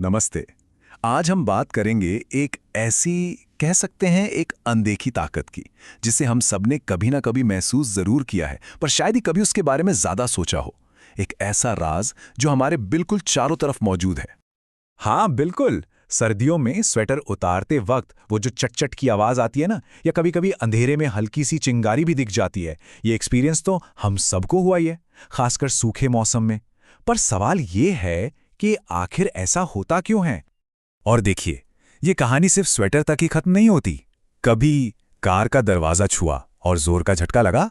नमस्ते। आज हम बात करेंगे एक ऐसी, कह सकते हैं एक अनदेखी ताकत की, जिसे हम सबने कभी ना कभी महसूस जरूर किया है, पर शायद ही कभी उसके बारे में ज्यादा सोचा हो। एक ऐसा राज जो हमारे बिल्कुल चारों तरफ मौजूद है। हाँ बिल्कुल। सर्दियों में स्वेटर उतारते वक्त वो जो चट-चट की आवाज आती है ना, या कभी-कभी अंधेरे में हल्की सी चिंगारी भी दिख जाती है, ये एक्सपीरियंस तो हम सबको हुआ ही है, खासकर सूखे मौसम में। पर सवाल ये है कि आखिर ऐसा होता क्यों है? और देखिए, ये कहानी सिर्फ स्वेटर तक ही खत्म नहीं होती। कभी कार का दरवाजा छुआ और जोर का झटका लगा,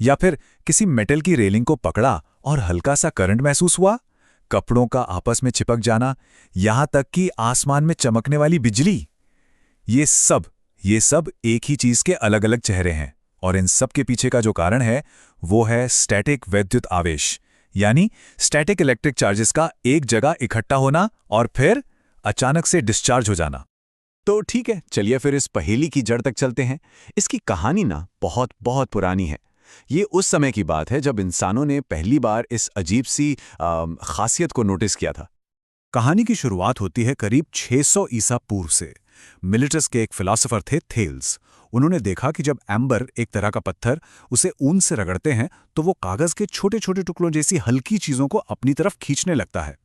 या फिर किसी मेटल की रेलिंग को पकड़ा और हल्का सा करंट महसूस हुआ, कपड़ों का आपस में चिपक जाना, यहां तक कि आसमान में चमकने वाली बिजली। ये सब एक ही चीज के अलग अलग चेहरे हैं, और इन सब के पीछे का जो कारण है वो है स्टैटिक वैद्युत आवेश, यानी स्टैटिक इलेक्ट्रिक चार्जेस का एक जगह इकट्ठा होना और फिर अचानक से डिस्चार्ज हो जाना। तो ठीक है, चलिए फिर इस पहेली की जड़ तक चलते हैं। इसकी कहानी ना बहुत बहुत पुरानी है। ये उस समय की बात है जब इंसानों ने पहली बार इस अजीब सी खासियत को नोटिस किया था। कहानी की शुरुआत होती है करीब 600 ईसा पूर्व से। मिलिटस के एक फिलोसोफर थे थेल्स। उन्होंने देखा कि जब एम्बर, एक तरह का पत्थर, उसे ऊन से रगड़ते हैं तो वो कागज के छोटे छोटे टुकड़ों जैसी हल्की चीजों को अपनी तरफ खींचने लगता है।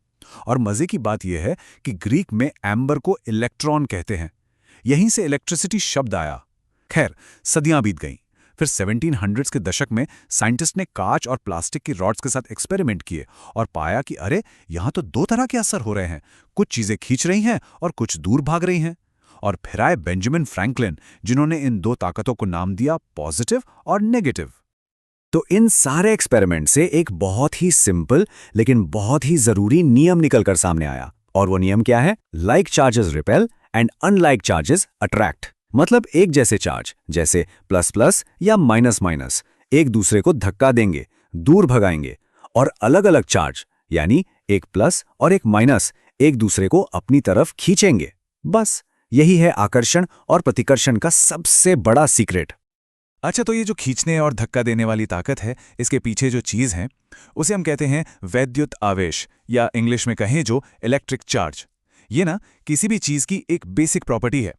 और मजे की बात यह है कि ग्रीक में एम्बर को इलेक्ट्रॉन कहते हैं। यहीं से इलेक्ट्रिसिटी शब्द आया। खैर, सदियां बीत गईं। फिर 1700s के दशक में साइंटिस्ट ने कांच और प्लास्टिक की रॉड्स के साथ एक्सपेरिमेंट किए और पाया कि अरे, यहां तो दो तरह के असर हो रहे हैं। कुछ चीजें खींच रही हैं और कुछ दूर भाग रही हैं। और फिर आए बेंजामिन फ्रैंकलिन, जिन्होंने इन दो ताकतों को नाम दिया पॉजिटिव और नेगेटिव। तो इन सारे एक्सपेरिमेंट से एक बहुत ही सिंपल लेकिन बहुत ही जरूरी नियम निकलकर सामने आया। और वो नियम क्या है? Like charges repel and unlike charges attract. मतलब एक जैसे चार्ज, जैसे प्लस प्लस या माइनस माइनस, एक दूसरे को धक्का देंगे, दूर भगाएंगे। और अलग अलग चार्ज, यानी एक प्लस और एक माइनस, एक दूसरे को अपनी तरफ खींचेंगे। बस यही है आकर्षण और प्रतिकर्षण का सबसे बड़ा सीक्रेट। अच्छा, तो ये जो खींचने और धक्का देने वाली ताकत है, इसके पीछे जो चीज है उसे हम कहते हैं वैद्युत आवेश, या इंग्लिश में कहें जो इलेक्ट्रिक चार्ज। ये ना किसी भी चीज की एक बेसिक प्रॉपर्टी है,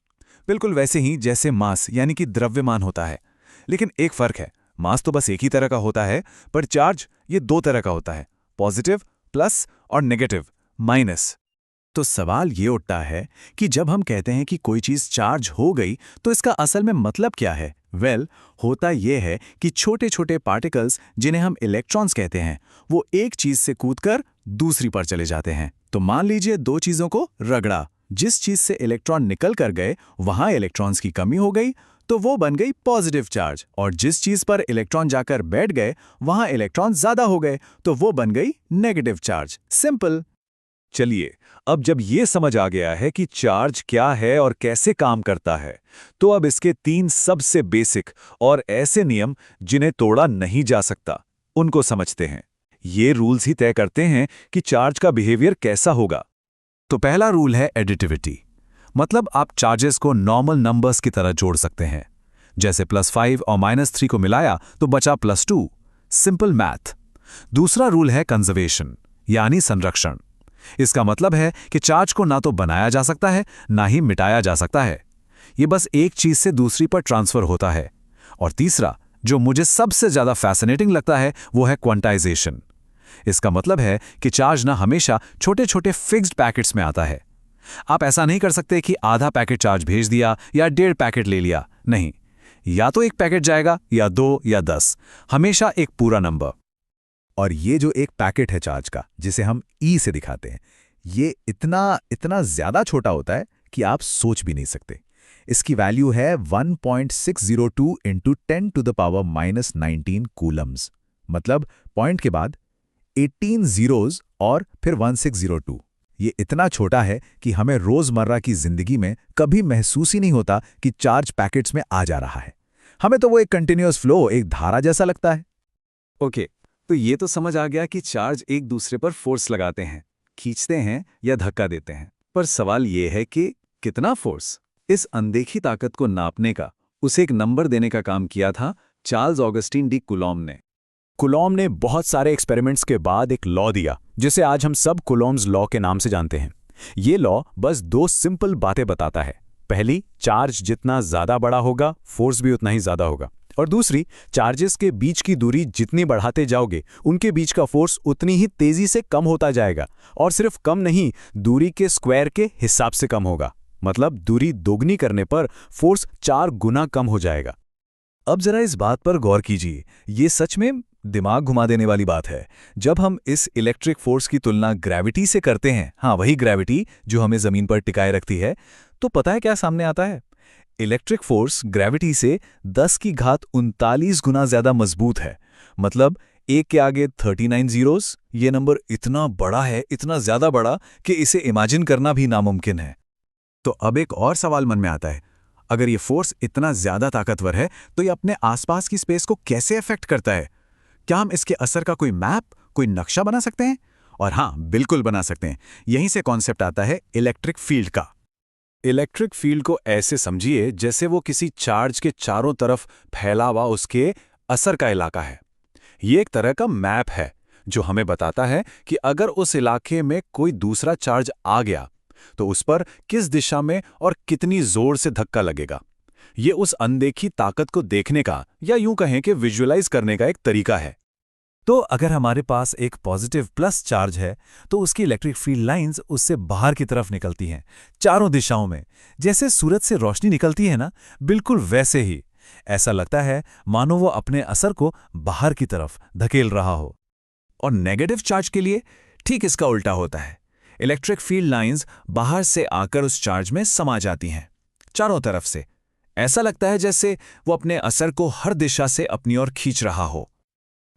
बिल्कुल वैसे ही जैसे मास यानी कि द्रव्यमान होता है। लेकिन एक फर्क है, मास तो बस एक ही तरह का होता है, पर चार्ज ये दो तरह का होता है, पॉजिटिव प्लस और नेगेटिव माइनस। तो सवाल ये उठता है कि जब हम कहते हैं कि कोई चीज चार्ज हो गई, तो इसका असल में मतलब क्या है? होता यह है कि छोटे छोटे पार्टिकल्स, जिन्हें हम इलेक्ट्रॉन्स कहते हैं, वो एक चीज से कूदकर दूसरी पर चले जाते हैं। तो मान लीजिए दो चीजों को रगड़ा, जिस चीज से इलेक्ट्रॉन निकल कर गए वहां इलेक्ट्रॉन्स की कमी हो गई, तो वो बन गई पॉजिटिव चार्ज। और जिस चीज पर इलेक्ट्रॉन जाकर बैठ गए वहां इलेक्ट्रॉन ज्यादा हो गए, तो वो बन गई नेगेटिव चार्ज। सिंपल। चलिए, अब जब ये समझ आ गया है कि चार्ज क्या है और कैसे काम करता है, तो अब इसके 3 सबसे बेसिक और ऐसे नियम जिन्हें तोड़ा नहीं जा सकता, उनको समझते हैं। ये रूल्स ही तय करते हैं कि चार्ज का बिहेवियर कैसा होगा। तो पहला रूल है एडिटिविटी। मतलब आप चार्जेस को नॉर्मल नंबर्स की तरह जोड़ सकते हैं। जैसे +5 और -3 को मिलाया तो बचा +2। Simple math. दूसरा रूल है कंजर्वेशन, यानी संरक्षण। इसका मतलब है कि चार्ज को ना तो बनाया जा सकता है, ना ही मिटाया जा सकता है। ये बस एक चीज से दूसरी पर ट्रांसफर होता है। और तीसरा, जो मुझे सबसे ज्यादा फैसिनेटिंग लगता है, वो है क्वांटाइजेशन। इसका मतलब है कि चार्ज ना हमेशा छोटे छोटे फिक्स्ड पैकेट्स में आता है। आप ऐसा नहीं कर सकते कि आधा पैकेट चार्ज भेज दिया या 1.5 पैकेट ले लिया। नहीं, या तो एक पैकेट जाएगा या 2 या 10, हमेशा एक पूरा नंबर। और ये जो एक पैकेट है चार्ज का, जिसे हम ई से दिखाते हैं, ये इतना इतना ज्यादा छोटा होता है कि आप सोच भी नहीं सकते। इसकी वैल्यू है 1.602 इंटू 10⁻⁻19 कूलम्स। मतलब पॉइंट के बाद 18 जीरोज और फिर 1602। ये इतना छोटा है कि हमें रोजमर्रा की जिंदगी में कभी महसूस ही नहीं होता कि चार्ज पैकेट्स में आ जा रहा है। हमें तो वो एक कंटिन्यूअस फ्लो, एक धारा जैसा लगता है। ओके, तो ये तो समझ आ गया कि चार्ज एक दूसरे पर फोर्स लगाते हैं, खींचते हैं या धक्का देते हैं। पर सवाल ये है कि कितना फोर्स? इस अनदेखी ताकत को नापने का, उसे एक नंबर देने का काम किया था चार्ल्स ऑगस्टीन डी कुलॉम ने। कुलॉम ने बहुत सारे एक्सपेरिमेंट्स के बाद एक लॉ दिया, जिसे आज हम सब कुलॉम्स लॉ के नाम से जानते हैं। ये लॉ बस दो सिंपल बातें बताता है। पहली, चार्ज जितना ज़्यादा बड़ा होगा फोर्स भी उतना ही ज़्यादा होगा, और दूसरी, चार्जेस के बीच की दूरी जितनी बढ़ाते जाओगे उनके बीच का फोर्स उतनी ही तेज़ी से कम होता जाएगा, और सिर्फ कम नहीं, दूरी के स्क्वायर के हिसाब से कम होगा। मतलब दूरी दोगुनी करने पर फोर्स 4 गुना कम हो जाएगा। अब जरा इस बात पर गौर कीजिए, ये सच में दिमाग घुमा देने वाली बात है। जब हम इस इलेक्ट्रिक फोर्स की तुलना ग्रेविटी से करते हैं, हाँ वही ग्रेविटी जो हमें जमीन पर टिकाए रखती है, तो पता है क्या सामने आता है? इलेक्ट्रिक फोर्स ग्रेविटी से 10 की घात 39 गुना ज्यादा मजबूत है। मतलब 1 के आगे 39 जीरोस, ये नंबर इतना बड़ा है, इतना ज्यादा बड़ा कि इसे इमेजिन करना भी नामुमकिन है। तो अब एक और सवाल मन में आता है, अगर ये फोर्स इतना ज्यादा ताकतवर है तो ये अपने आसपास की स्पेस को कैसे अफेक्ट करता है? क्या हम इसके असर का कोई मैप, कोई नक्शा बना सकते हैं? और हाँ, बिल्कुल बना सकते हैं। यहीं से कॉन्सेप्ट आता है इलेक्ट्रिक फील्ड का। इलेक्ट्रिक फील्ड को ऐसे समझिए जैसे वो किसी चार्ज के चारों तरफ फैला हुआ उसके असर का इलाका है। ये एक तरह का मैप है जो हमें बताता है कि अगर उस इलाके में कोई दूसरा चार्ज आ गया तो उस पर किस दिशा में और कितनी जोर से धक्का लगेगा। ये उस अनदेखी ताकत को देखने का, या यूं कहें कि विजुअलाइज करने का एक तरीका है। तो अगर हमारे पास एक पॉजिटिव प्लस चार्ज है तो उसकी इलेक्ट्रिक फील्ड लाइंस उससे बाहर की तरफ निकलती हैं, चारों दिशाओं में। जैसे सूरज से रोशनी निकलती है ना, बिल्कुल वैसे ही। ऐसा लगता है मानो वो अपने असर को बाहर की तरफ धकेल रहा हो। और नेगेटिव चार्ज के लिए ठीक इसका उल्टा होता है। इलेक्ट्रिक फील्ड लाइंस बाहर से आकर उस चार्ज में समा जाती हैं, चारों तरफ से। ऐसा लगता है जैसे वो अपने असर को हर दिशा से अपनी ओर खींच रहा हो।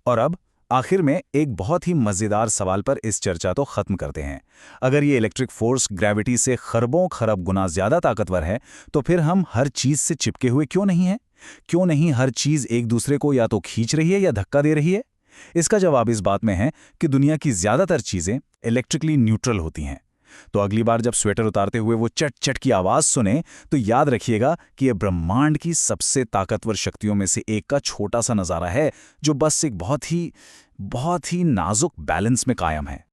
और अब आखिर में एक बहुत ही मजेदार सवाल पर इस चर्चा तो खत्म करते हैं। अगर ये इलेक्ट्रिक फोर्स ग्रेविटी से खरबों खरब गुना ज्यादा ताकतवर है, तो फिर हम हर चीज से चिपके हुए क्यों नहीं हैं? क्यों नहीं हर चीज एक दूसरे को या तो खींच रही है या धक्का दे रही है? इसका जवाब इस बात में है कि दुनिया की ज्यादातर चीजें इलेक्ट्रिकली न्यूट्रल होती हैं। तो अगली बार जब स्वेटर उतारते हुए वो चट चट की आवाज सुने, तो याद रखिएगा कि यह ब्रह्मांड की सबसे ताकतवर शक्तियों में से एक का छोटा सा नजारा है, जो बस एक बहुत ही नाजुक बैलेंस में कायम है।